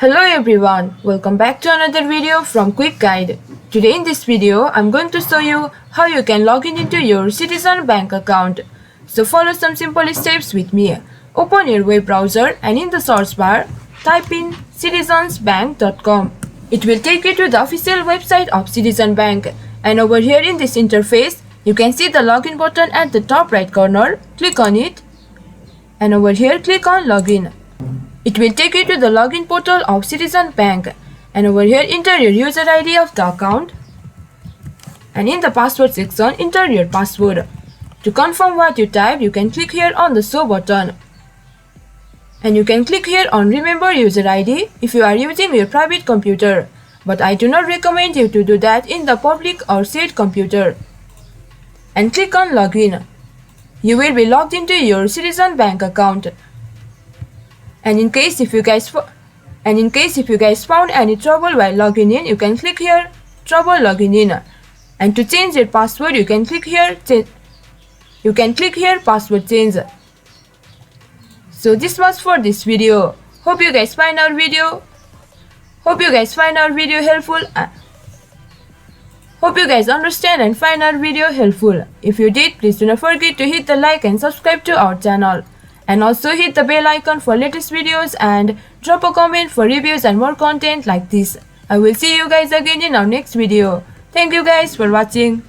Hello everyone, welcome back to another video from Quick Guide. Today in this video, I'm going to show you how you can log in into your Citizen Bank account. So follow some simple steps with me. Open your web browser and in the search bar, type in citizensbank.com. It will take you to the official website of Citizen Bank. And over here in this interface, you can see the login button at the top right corner. Click on it. And over here, click on login. It will take you to the login portal of Citizen Bank, and over here enter your user ID of the account, and in the password section enter your password. To confirm what you typed, you can click here on the show button, and you can click here on remember user ID if you are using your private computer, but I do not recommend you to do that in the public or shared computer. And click on login. You will be logged into your Citizen Bank account. And in case if you guys found any trouble while logging in, you can click here trouble logging in. And to change your password, you can click here password change. So this was for this video. Hope you guys find our video helpful. Hope you guys understand and find our video helpful. If you did, please do not forget to hit the like and subscribe to our channel. And also hit the bell icon for latest videos and drop a comment for reviews and more content like this. I will see you guys again in our next video. Thank you guys for watching.